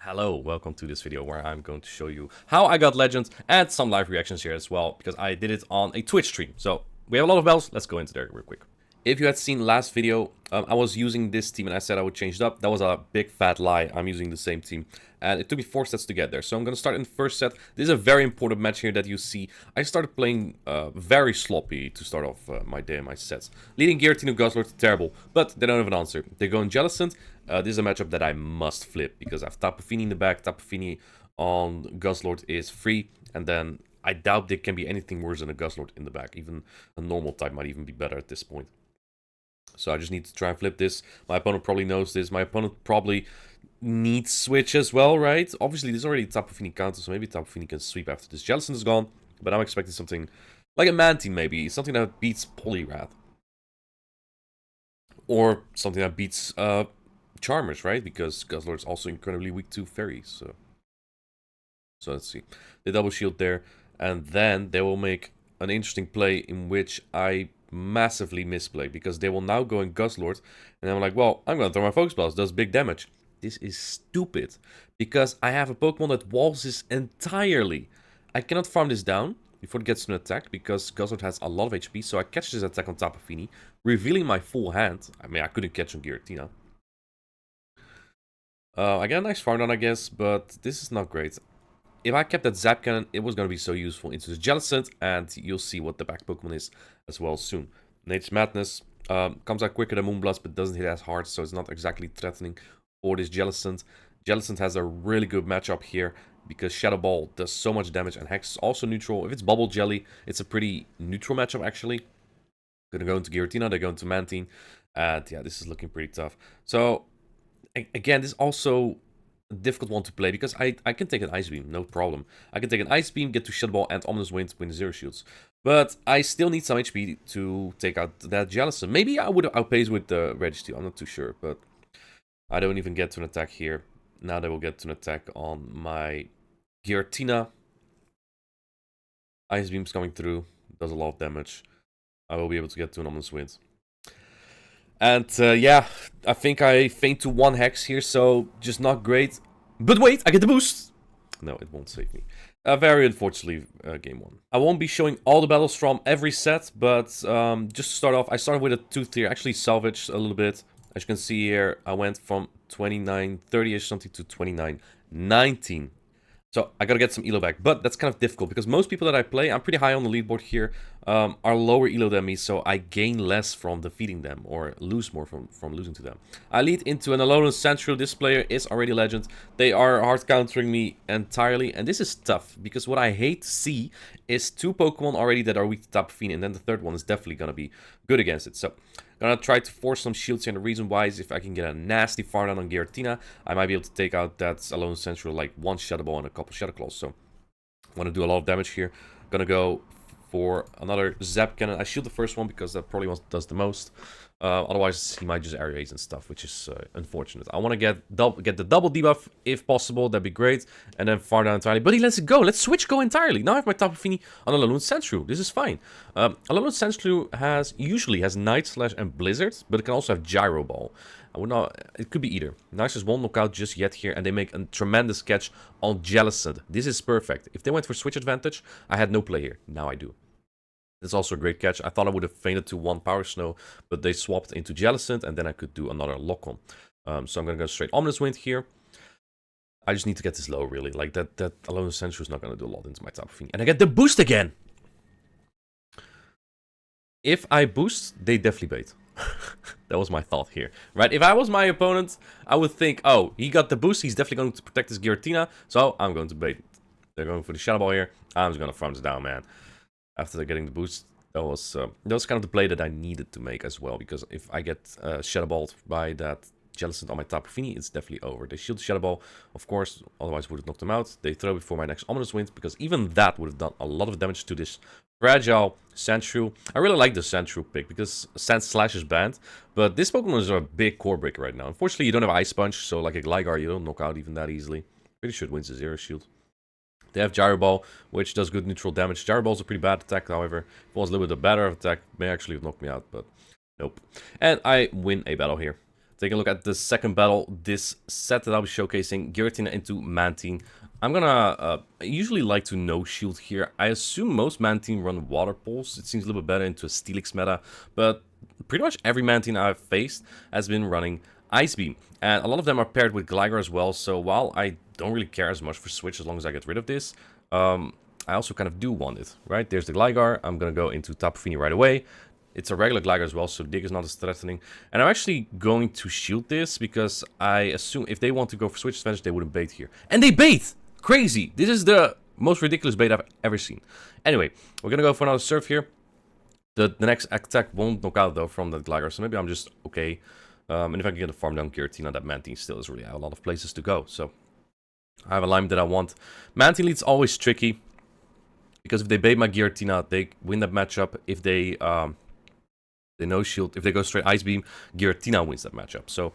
Hello, welcome to this video where I'm going to show you how I got Legends and some live reactions here as well, because I did it on a Twitch stream. So, we have a lot of bells, let's go into there real quick. If you had seen last video, I was using this team and I said I would change it up. That was a big fat lie. I'm using the same team. And it took me 4 sets to get there. So I'm going to start in the first set. This is a very important match here that you see. I started playing very sloppy to start off my day and my sets. Leading Guillotine Guzzlord, terrible. But they don't have an answer. They go in Jellicent. This is a matchup that I must flip because I have Tapu Fini in the back. Tapu Fini on Guzzlord is free. And then I doubt there can be anything worse than a Guzzlord in the back. Even a normal type might even be better at this point. So I just need to try and flip this. My opponent probably knows this. My opponent probably needs switch as well, right? Obviously, there's already Tapu Fini counter, so maybe Tapu Fini can sweep after this. Jellicent is gone, but I'm expecting something like a Mantine, maybe. Something that beats Poliwrath. Or something that beats Charmers, right? Because Guzzlord is also incredibly weak to fairies. So let's see. They double shield there, and then they will make an interesting play in which I massively misplay, because they will now go in Guzzlord, and I'm like, well, I'm gonna throw my Focus Blast, does big damage. This is stupid, because I have a Pokemon that walls this entirely. I cannot farm this down before it gets to an attack, because Guzzlord has a lot of HP, so I catch this attack on Tapu Fini, revealing my full hand. I mean, I couldn't catch on Giratina. I get a nice farm down, I guess, but this is not great. If I kept that Zap Cannon, it was going to be so useful into the Jellicent, and you'll see what the back Pokemon is as well soon. Nature's Madness comes out quicker than Moonblast, but doesn't hit as hard, so it's not exactly threatening for this Jellicent. Jellicent has a really good matchup here, because Shadow Ball does so much damage, and Hex is also neutral. If it's Bubble Jelly, it's a pretty neutral matchup, actually. Gonna go into Giratina, they go into Mantine, and yeah, this is looking pretty tough. So, again, this is also a difficult one to play, because I can take an Ice Beam, no problem. I can take an Ice Beam, get to Shadow Ball, and Ominous Wind, win 0 shields. But I still need some HP to take out that Jellicent. Maybe I would have outpaced with the Registeel, I'm not too sure, but I don't even get to an attack here. Now they will get to an attack on my Giratina. Ice Beam's coming through, does a lot of damage. I will be able to get to an Ominous Wind. And yeah, I think I faint to 1 Hex here, so just not great. But wait, I get the boost! No, it won't save me. Very unfortunately, game 1. I won't be showing all the battles from every set, but just to start off, I started with a 2-tier, actually salvaged a little bit. As you can see here, I went from 29-30-ish something to 29-19. So I gotta get some elo back, but that's kind of difficult because most people that I play, I'm pretty high on the leaderboard here, are lower elo than me, so I gain less from defeating them, or lose more from losing to them. I lead into an Alolan Sandshrew. This player is already legend. They are hard countering me entirely, and this is tough, because what I hate to see is 2 Pokemon already that are weak to Tapu Fini, and then the third one is definitely gonna be good against it. So gonna try to force some shields here, and the reason why is if I can get a nasty farm down on Giratina, I might be able to take out that Alolan Sandshrew like 1 Shadow Ball and a couple Shadow Claws. So I'm gonna do a lot of damage here. Gonna go for another Zap Cannon. I shield the first one because that probably does the most. Otherwise, he might just area Ace and stuff, which is unfortunate. I want to get the double debuff if possible. That'd be great. And then far down entirely. But he lets it go. Let's switch go entirely. Now I have my Tapu Fini on Alolan Sandshrew. This is fine. Alolan Sandshrew usually has Night Slash and Blizzard, but it can also have Gyro Ball. I would not. It could be either. Nice won't knock out just yet here, and they make a tremendous catch on Jellicent. This is perfect. If they went for switch advantage, I had no play here. Now I do. It's also a great catch. I thought I would have fainted to 1 Power Snow, but they swapped into Jellicent, and then I could do another lock-on. So I'm going to go straight Ominous Wind here. I just need to get this low, really. Like, that Alolan Sandshrew is not going to do a lot into my Tapu Fini. And I get the boost again! If I boost, they definitely bait. That was my thought here, right? If I was my opponent, I would think, oh, he got the boost, he's definitely going to protect his Giratina, so I'm going to bait. They're going for the Shadow Ball here. I'm just going to farm this down, man. After getting the boost, that was kind of the play that I needed to make as well, because if I get Shadow Balled by that Jellicent on my Tapu Fini, it's definitely over. They shield the Shadow Ball, of course, otherwise would have knocked them out. They throw before my next Ominous Wind, because even that would have done a lot of damage to this fragile Sandshrew. I really like the Sandshrew pick, because Sand Slash is banned, but this Pokemon is a big core breaker right now. Unfortunately, you don't have Ice Punch, so like a Gligar, you don't knock out even that easily. Pretty sure it wins the 0 shield. They have Gyro Ball, which does good neutral damage. Gyro Ball is a pretty bad attack, however. If it was a little bit better attack, may actually have knocked me out, but nope. And I win a battle here. Take a look at the second battle. This set that I'll be showcasing, Giratina into Mantine. I'm gonna I usually like to no shield here. I assume most Mantine run Water Pulse. It seems a little bit better into a Steelix meta, but pretty much every Mantine I've faced has been running Ice Beam. And a lot of them are paired with Gligar as well, so while I don't really care as much for Switch as long as I get rid of this, I also kind of do want it, right? There's the Gligar. I'm gonna go into Tapu Fini right away. It's a regular Gligar as well, so Dig is not as threatening. And I'm actually going to shield this because I assume if they want to go for Switch Advantage, they wouldn't bait here. And they bait! Crazy! This is the most ridiculous bait I've ever seen. Anyway, we're gonna go for another Surf here. The next attack won't knock out though from that Gligar, so maybe I'm just okay. And if I can get a farm down Giratina, that Mantine still is really a lot of places to go. So I have a line that I want. Mantine lead's always tricky because if they bait my Giratina, they win that matchup. If they no shield, if they go straight Ice Beam, Giratina wins that matchup. So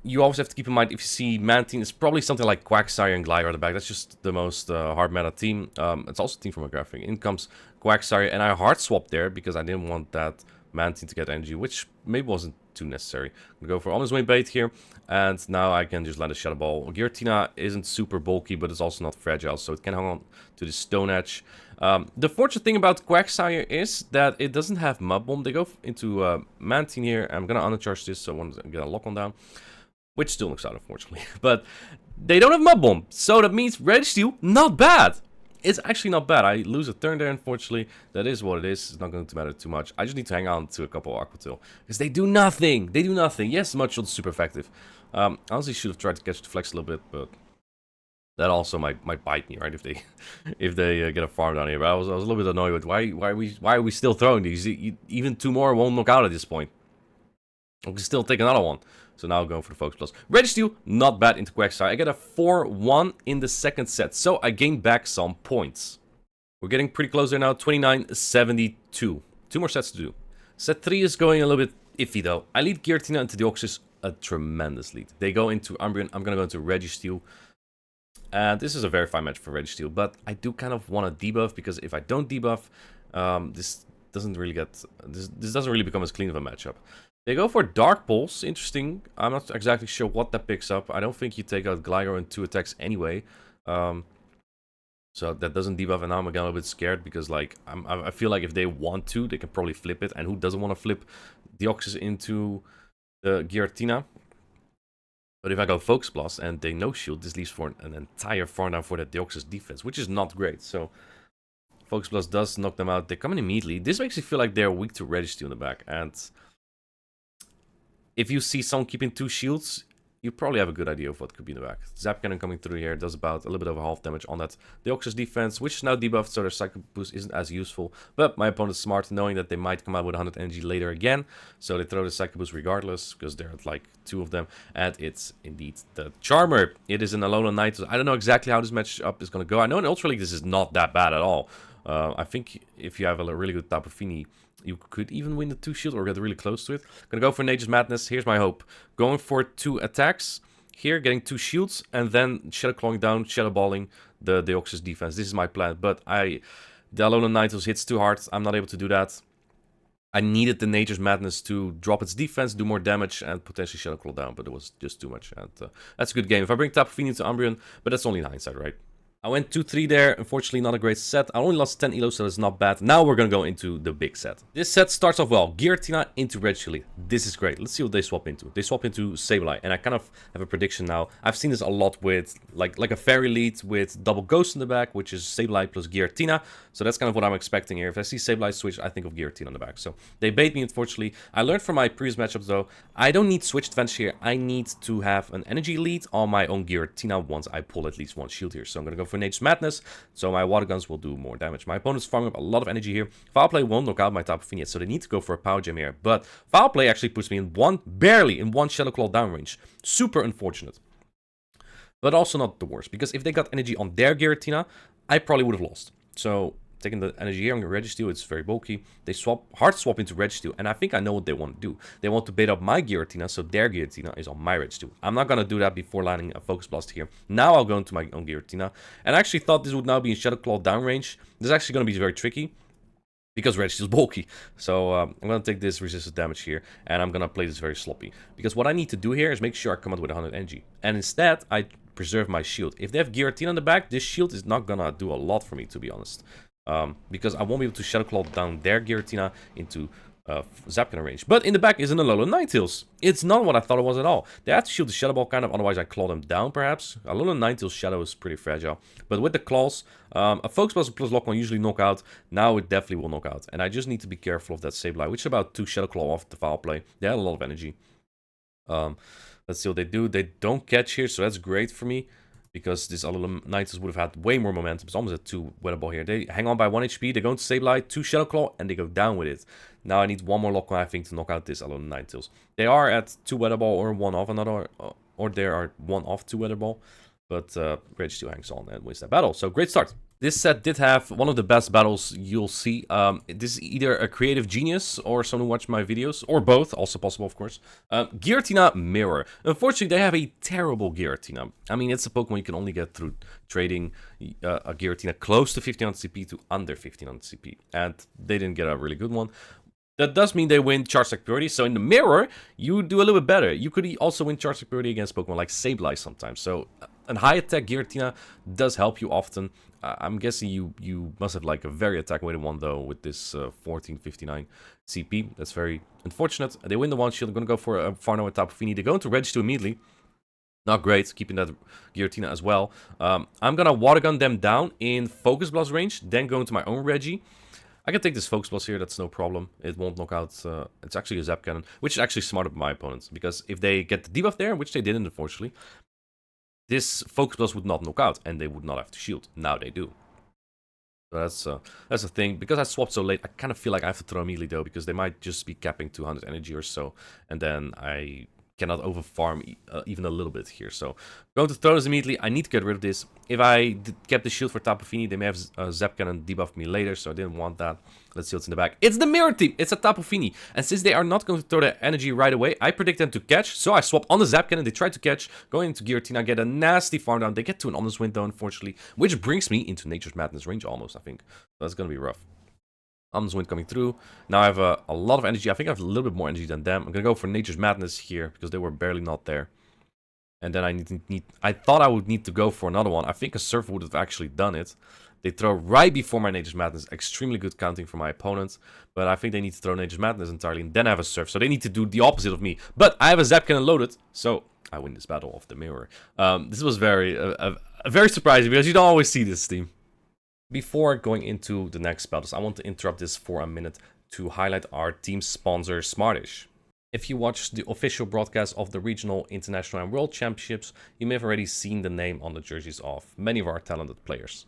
you always have to keep in mind, if you see Mantine, it's probably something like Quagsire and Gligar at the back. That's just the most hard meta team. It's also a team from a graphic. In comes Quagsire, and I hard swapped there because I didn't want that Mantine to get energy, which maybe wasn't too necessary. I'm gonna go for On His Way bait here, and now I can just land a Shadow Ball. Giratina isn't super bulky, but it's also not fragile, so it can hang on to the Stone Edge. The fortunate thing about Quagsire is that it doesn't have Mud Bomb. They go into Mantine here. I'm gonna uncharge this, so I want to get a lock on down. Which still looks out, unfortunately. But they don't have Mud Bomb. So that means Registeel, not bad. It's actually not bad. I lose a turn there, unfortunately. That is what it is. It's not going to matter too much. I just need to hang on to a couple of Aqua Tail. Because they do nothing. They do nothing. Yes, Mud Shield is super effective. I honestly should have tried to catch the Flex a little bit, but that also might bite me, right? If they get a farm down here. But I was a little bit annoyed with why are we still throwing these? Even two more won't knock out at this point. I can still take another one. So now I'm going for the Focus Plus. Registeel, not bad into Quagsire. I get a 4-1 in the second set. So I gained back some points. We're getting pretty close there now. 29-72. 2 more sets to do. Set 3 is going a little bit iffy though. I lead Giratina into Deoxys, a tremendous lead. They go into Umbreon. I'm going to go into Registeel. And this is a very fine match for Registeel. But I do kind of want to debuff because if I don't debuff, this doesn't really get... This doesn't really become as clean of a matchup. They go for Dark Pulse. Interesting. I'm not exactly sure what that picks up. I don't think you take out Gligar in 2 attacks anyway. So that doesn't debuff, and now I'm again a little bit scared because, like, I feel like if they want to, they can probably flip it. And who doesn't want to flip Deoxys into the Giratina? But if I go Focus Blast and they no shield, this leaves for an entire farm down for that Deoxys defense, which is not great. So Focus Blast does knock them out. They come in immediately. This makes me feel like they're weak to Registeel in the back, and if you see someone keeping 2 shields, you probably have a good idea of what could be in the back. Zap Cannon coming through here does about a little bit over half damage on that Deoxys defense, which is now debuffed, so their Psychic Boost isn't as useful. But my opponent's smart, knowing that they might come out with 100 energy later again, so they throw the Psychic Boost regardless, because there are like 2 of them, and it's indeed the Charmer. It is an Alolan Knight. I don't know exactly how this matchup is going to go. I know in Ultra League this is not that bad at all. I think if you have a really good Tapu Fini, you could even win the 2 shield or get really close to it. Gonna go for Nature's Madness. Here's my hope. Going for 2 attacks. Here, getting 2 shields. And then Shadow Clawing down, Shadow Balling the Deoxys defense. This is my plan. But the Alolan Nightos hits too hard. I'm not able to do that. I needed the Nature's Madness to drop its defense, do more damage, and potentially Shadow Claw down. But it was just too much. And that's a good game. If I bring Tapu Fini to Umbreon, but that's only in hindsight, right? I went 2-3 there. Unfortunately, not a great set. I only lost 10 elo, so that's not bad. Now we're going to go into the big set. This set starts off well. Giratina into Registeel. This is great. Let's see what they swap into. They swap into Sableye, and I kind of have a prediction now. I've seen this a lot with like a fairy lead with double Ghost in the back, which is Sableye plus Giratina. So that's kind of what I'm expecting here. If I see Sableye switch, I think of Giratina on the back. So they bait me, unfortunately. I learned from my previous matchups, though, I don't need switched advantage here. I need to have an energy lead on my own Giratina once I pull at least 1 shield here. So I'm going to go for Nature's Madness. So my water guns will do more damage. My opponent's farming up a lot of energy here. Foul Play won't knock out my Tapu Fini yet, so they need to go for a Power Gem here. But Foul Play actually puts me in barely in one Shadow Claw downrange. Super unfortunate. But also not the worst, because if they got energy on their Giratina, I probably would have lost. So taking the energy here on Registeel, it's very bulky. They hard swap into Registeel, and I think I know what they want to do. They want to bait up my Giratina, so their Giratina is on my Registeel. I'm not going to do that before landing a Focus Blast here. Now I'll go into my own Giratina, and I actually thought this would now be in Shadow Claw downrange. This is actually going to be very tricky. because Registeel's bulky. So I'm going to take this resisted damage here, and I'm going to play this very sloppy. Because what I need to do here is make sure I come out with 100 energy. And instead, I preserve my shield. If they have Guillotine on the back, this shield is not going to do a lot for me, to be honest. Because I won't be able to Shadow Claw down their Giratina into Zap Cannon range. But in the back is an Alolan Ninetales. It's not what I thought it was at all. They have to shield the Shadow Ball kind of, otherwise I claw them down perhaps. Alolan Ninetales Shadow is pretty fragile. But with the claws, a Focus Blast plus Lock on usually knock out. Now it definitely will knock out. And I just need to be careful of that Sableye, which is about 2 Shadow Claw off the foul play. They had a lot of energy. Let's see what they do. They don't catch here, so that's great for me. Because this Alolan Ninetales would have had way more momentum. It's almost at 2 Weather Ball here. They hang on by 1 HP. They go into Sableye, 2 Shadow Claw, and they go down with it. Now I need 1 more Lock on, I think, to knock out this Alolan Ninetales. They are at 2 Weather Ball or 1 off another, or they are 1 off 2 Weather Ball. But Registeel hangs on and wins that battle. So great start. This set did have one of the best battles you'll see. This is either a creative genius or someone who watched my videos, or both, also possible, of course. Giratina Mirror. Unfortunately, they have a terrible Giratina. I mean, it's a Pokemon you can only get through trading a Giratina close to 1500 CP to under 1500 CP. And they didn't get a really good one. That does mean they win Charge Attack Purity, so in the mirror, you do a little bit better. You could also win Charge Attack Purity against Pokemon like Sableye sometimes. So a high attack Giratina does help you often. I'm guessing you must have like a very attack-weighted one though with this 1459 CP. That's very unfortunate. They win the one shield. I'm going to go for a Farno and Tapu Fini. They go into Registeel immediately. Not great, keeping that Giratina as well. I'm going to Water Gun them down in Focus Blast range, then go into my own Reggie. I can take this Focus Blast here, that's no problem. It won't knock out, it's actually a Zap Cannon, which is actually smart of my opponents. Because if they get the debuff there, which they didn't unfortunately, this Focus Blast would not knock out, and they would not have to shield. Now they do. So that's the thing. Because I swapped so late, I kind of feel like I have to throw immediately though, because they might just be capping 200 energy or so. And then I cannot overfarm even a little bit here. So going to throw this immediately. I need to get rid of this. If I kept the shield for Tapu Fini, they may have Zap Cannon debuff me later, so I didn't want that. Let's see what's in the back. It's the Mirror Team! It's a Tapu Fini. And since they are not going to throw their energy right away, I predict them to catch. So I swap on the Zap Cannon. They try to catch. Going into Giratina, get a nasty farm down. They get to an Ominous Wind though, unfortunately. Which brings me into Nature's Madness range almost, I think. So that's going to be rough. Ominous Wind coming through. Now I have a lot of energy. I think I have a little bit more energy than them. I'm going to go for Nature's Madness here because they were barely not there. And then I thought I would need to go for another one. I think a Surf would have actually done it. They throw right before my Nature's Madness. Extremely good counting for my opponent. But I think they need to throw Nature's Madness entirely and then have a Surf. So they need to do the opposite of me. But I have a Zap Cannon loaded. So I win this battle off the mirror. This was very surprising because you don't always see this team. Before going into the next battles, I want to interrupt this for a minute to highlight our team sponsor, Smartish. If you watched the official broadcast of the regional, international and world championships, you may have already seen the name on the jerseys of many of our talented players.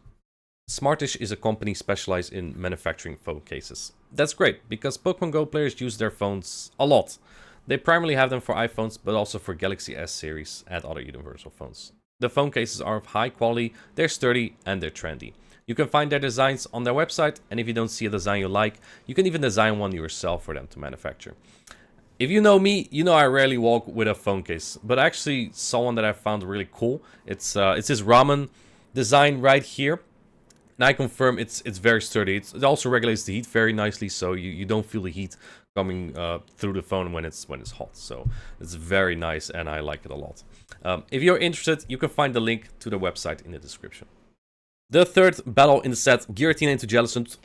Smartish is a company specialized in manufacturing phone cases. That's great, because Pokemon Go players use their phones a lot. They primarily have them for iPhones, but also for Galaxy S series and other universal phones. The phone cases are of high quality, they're sturdy and they're trendy. You can find their designs on their website, and if you don't see a design you like, you can even design one yourself for them to manufacture. If you know me, you know I rarely walk with a phone case, but I actually saw one that I found really cool. It's this ramen design right here, and I confirm it's very sturdy. It also regulates the heat very nicely, so you don't feel the heat coming through the phone when it's hot. So it's very nice, and I like it a lot. If you're interested, you can find the link to the website in the description. The third battle in the set, Giratina into Jellicent.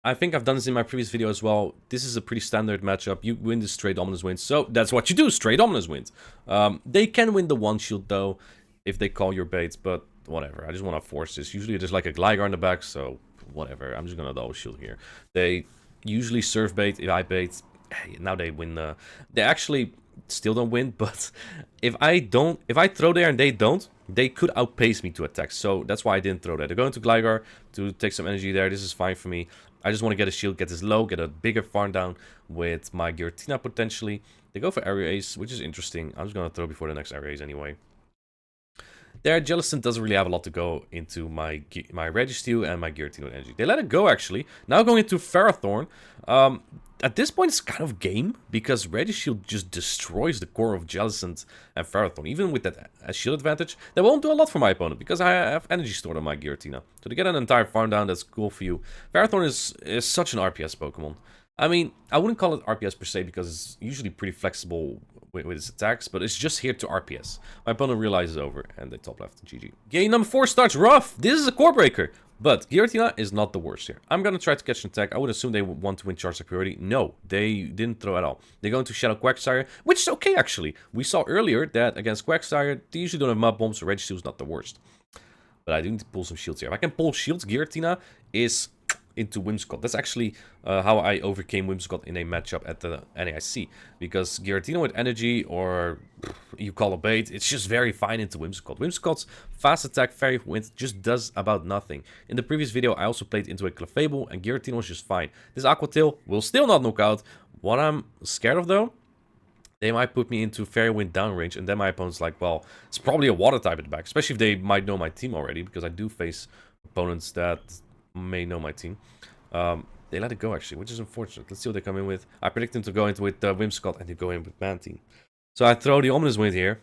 I think I've done this in my previous video as well. This is a pretty standard matchup. You win the straight Dominance wins, so that's what you do, straight Dominance wins. They can win the one shield though, if they call your bait, but whatever. I just want to force this. Usually there's like a Gligar in the back, so whatever. I'm just gonna double shield here. They usually serve bait, if I bait. Hey, now they win. They actually still don't win, but if I throw there and they don't, they could outpace me to attack. So that's why I didn't throw that. They're going to Gligar to take some energy there. This is fine for me. I just want to get a shield, get this low, get a bigger farm down with my Giratina potentially. They go for Area Ace, which is interesting. I'm just going to throw before the next Area Ace anyway. There, Jellicent doesn't really have a lot to go into my Registeel and my Giratina energy. They let it go, actually. Now going into Ferrothorn. at this point, it's kind of game, because Regishield just destroys the core of Jellicent and Ferrothorn. Even with that shield advantage, that won't do a lot for my opponent, because I have energy stored on my Giratina. So to get an entire farm down, that's cool for you. Ferrothorn is such an RPS Pokemon. I mean, I wouldn't call it RPS per se, because it's usually pretty flexible with its attacks, but it's just here to RPS. My opponent realizes over, and they top left. GG. Game number 4 starts rough. This is a core breaker. But Giratina is not the worst here. I'm gonna try to catch an attack. I would assume they would want to win charge superiority. No, they didn't throw at all. They go into Shadow Quagsire, which is okay actually. We saw earlier that against Quagsire, they usually don't have mud bombs, so Registeel's not the worst. But I do need to pull some shields here. If I can pull shields, Giratina is into Whimsicott. That's actually how I overcame Whimsicott in a matchup at the NAIC. Because Giratina with energy, or you call a bait, it's just very fine into Whimsicott. Whimsicott's fast attack, fairy wind, just does about nothing. In the previous video, I also played into a Clefable, and Giratina was just fine. This Aqua Tail will still not knock out. What I'm scared of, though, they might put me into Fairy Wind downrange, and then my opponent's like, well, it's probably a water type at the back. Especially if they might know my team already, because I do face opponents that may know my team. They let it go, actually, which is unfortunate. Let's see what they come in with. I predict them to go into with Whimsicott, and they go in with Mantine. So I throw the Ominous Wind here.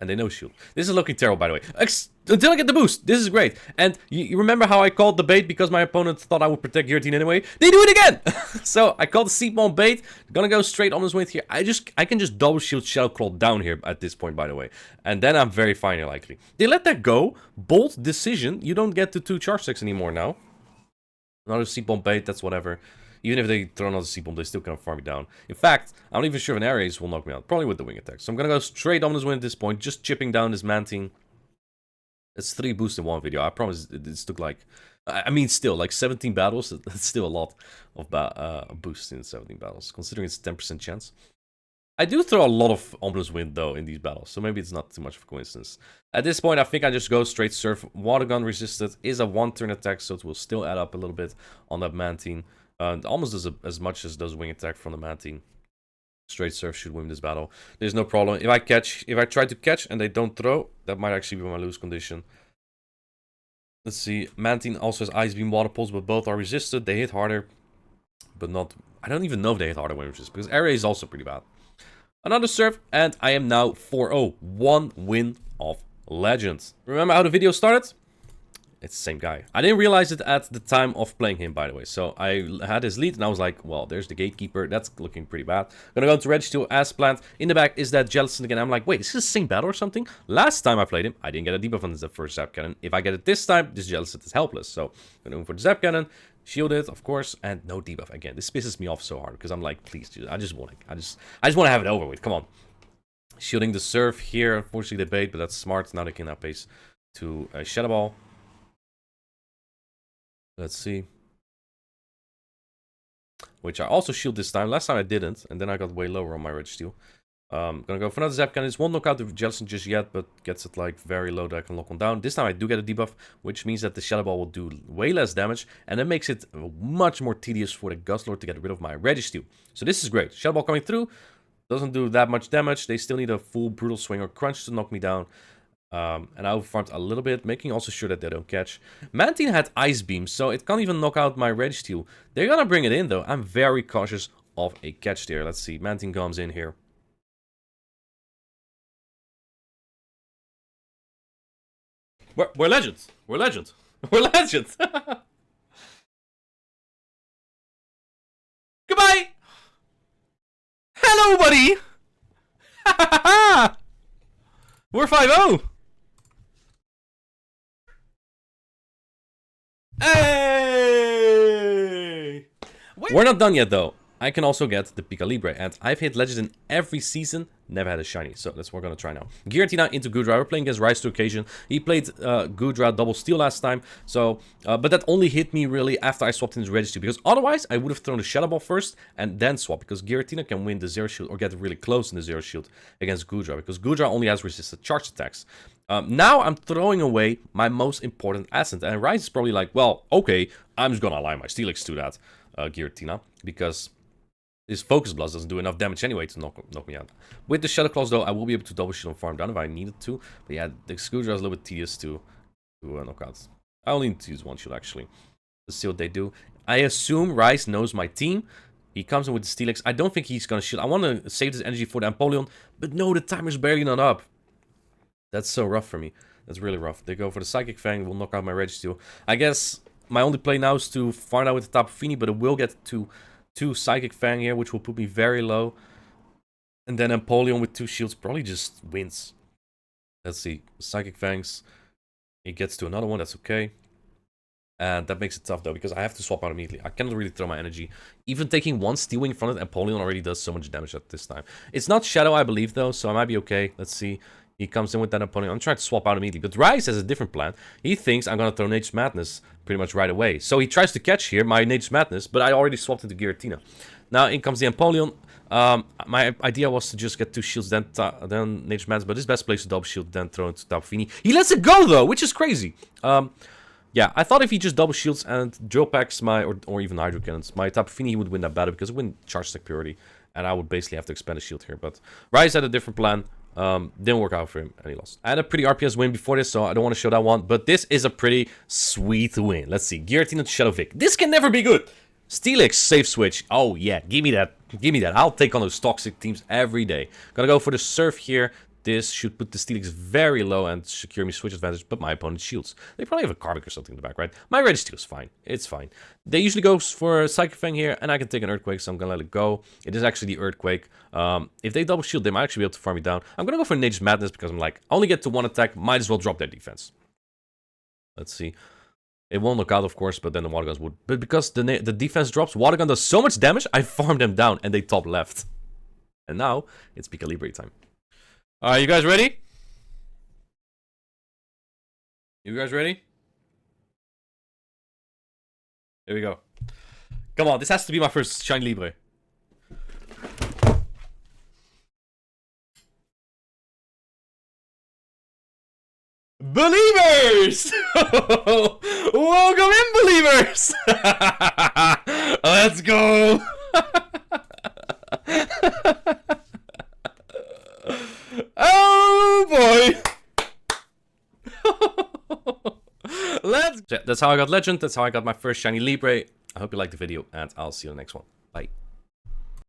And they no shield. This is looking terrible, by the way. Until I get the boost. This is great. And you remember how I called the bait because my opponent thought I would protect Giratina anyway? They do it again! So I called the Seed Bomb bait. Gonna go straight Ominous Wind here. I can just double shield Shadow Claw down here at this point, by the way. And then I'm very fine here, likely. They let that go. Bold decision. You don't get to 2 charge stacks anymore now. Another Seed Bomb bait, that's whatever. Even if they throw another Seed Bomb, they still can't farm me down. In fact, I'm not even sure if an Ares will knock me out. Probably with the Wing Attack. So I'm gonna go straight Ominous Wind at this point, just chipping down this Mantine. It's 3 boosts in one video. I promise it took like... I mean, still, like 17 battles. That's still a lot of boosts in 17 battles, considering it's 10% chance. I do throw a lot of Ominous Wind, though, in these battles, so maybe it's not too much of a coincidence. At this point, I think I just go straight Surf. Water Gun resisted is a 1-turn attack, so it will still add up a little bit on that Mantine. Almost as much as does Wing Attack from the Mantine. Straight Surf should win this battle. There's no problem. If I try to catch and they don't throw, that might actually be my lose condition. Let's see. Mantine also has Ice Beam, Water Pulse, but both are resisted. They hit harder, but not... I don't even know if they hit harder when resisted, because Area is also pretty bad. Another Surf, and I am now 4-0. 1 win of Legend. Remember how the video started? It's the same guy. I didn't realize it at the time of playing him, by the way. So I had his lead, and I was like, well, there's the Gatekeeper. That's looking pretty bad. Gonna go into Registeel as planned. In the back is that Jellicent again. I'm like, wait, is this the same battle or something? Last time I played him, I didn't get a debuff on the first Zap Cannon. If I get it this time, this Jellicent is helpless. So I'm going for the Zap Cannon. Shield it, of course, and no debuff. Again, this pisses me off so hard, because I'm like, please, dude, I just want to have it over with. Come on. Shielding the Surf here. Unfortunately, they bait, but that's smart. Now they can outpace to a Shadow Ball. Let's see. Which I also shield this time. Last time I didn't, and then I got way lower on my Registeel. Gonna go for another Zap Cannon. This won't knock out the Jellicent just yet, but gets it like very low that I can lock one down. This time I do get a debuff, which means that the Shadow Ball will do way less damage, and that makes it much more tedious for the Guzzlord to get rid of my Registeel. So this is great. Shadow Ball coming through. Doesn't do that much damage. They still need a full Brutal Swing or Crunch to knock me down. And I overfarmed a little bit, making also sure that they don't catch. Mantine had Ice Beam, so it can't even knock out my Registeel. They're gonna bring it in, though. I'm very cautious of a catch there. Let's see. Mantine comes in here. We're legends. We're legends. We're legends. Goodbye. Hello, buddy. We're 5-0. Hey! We're not done yet, though. I can also get the Pikachu Libre, and I've hit Legend in every season, never had a shiny, so that's what we're gonna try now. Giratina into Goodra. We're playing against Rise to Occasion. He played Goodra double steal last time, so but that only hit me really after I swapped into Registeel, because otherwise I would have thrown the Shadow Ball first and then swap, because Giratina can win the Zero Shield or get really close in the Zero Shield against Goodra, because Goodra only has resisted charge attacks. Now I'm throwing away my most important asset, and Rise is probably like, well, okay, I'm just gonna align my Steelix to that Giratina, because his Focus Blast doesn't do enough damage anyway to knock me out. With the Shadow Claws, though, I will be able to double shield and farm down if I needed to. But yeah, the Scooter is a little bit tedious to knock out. I only need to use one shield, actually. Let's see what they do. I assume Rice knows my team. He comes in with the Steelix. I don't think he's gonna shield. I want to save this energy for the Empoleon, but no, the timer's barely not up. That's so rough for me. That's really rough. They go for the Psychic Fang. Will knock out my Registeel. I guess my only play now is to farm out with the Tapu Fini, but it will get to 2 Psychic Fang here, which will put me very low. And then Empoleon with 2 shields probably just wins. Let's see. Psychic Fangs. He gets to another one. That's okay. And that makes it tough, though, because I have to swap out immediately. I cannot really throw my energy. Even taking 1 Steel Wing in front of Empoleon already does so much damage at this time. It's not Shadow, I believe, though, so I might be okay. Let's see. He comes in with that Empoleon. I'm trying to swap out immediately. But Rise has a different plan. He thinks I'm going to throw Nature's Madness pretty much right away. So he tries to catch here my Nature's Madness, but I already swapped into Giratina. Now in comes the Empoleon. My idea was to just get 2 shields, then Nature's Madness, but his best place to double shield, then throw into Tapu Fini. He lets it go, though, which is crazy. Yeah, I thought if he just double shields and drill packs my, or even hydro cannons, my Tapu Fini, he would win that battle because it wouldn't charge stack purity, and I would basically have to expend a shield here. But Rise had a different plan, didn't work out for him, and he lost. I had a pretty RPS win before this, so I don't want to show that one, but this is a pretty sweet win. Let's see, Giratina to Shadow Vic. This can never be good. Steelix safe switch. Oh yeah, give me that. Give me that. I'll take on those toxic teams every day. Gonna go for the Surf here. This should put the Steelix very low and secure me switch advantage, but my opponent shields. They probably have a Karmic or something in the back, right? My Registeel is fine. It's fine. They usually go for a Psychic Fang here, and I can take an Earthquake, so I'm gonna let it go. It is actually the Earthquake. If they double shield, they might actually be able to farm me down. I'm gonna go for Nature's Madness because I'm like, I only get to 1 attack, might as well drop their defense. Let's see. It won't knock out, of course, but then the Water Guns would. But because the defense drops, Water Gun does so much damage, I farm them down, and they top left. And now, it's Pikachu Libre time. Alright, you guys ready? You guys ready? Here we go. Come on, this has to be my first Shiny Libre. Believers! Welcome in, believers! Let's go! Oh boy! Let's. That's how I got Legend. That's how I got my first Shiny Libre. I hope you liked the video, and I'll see you in the next one.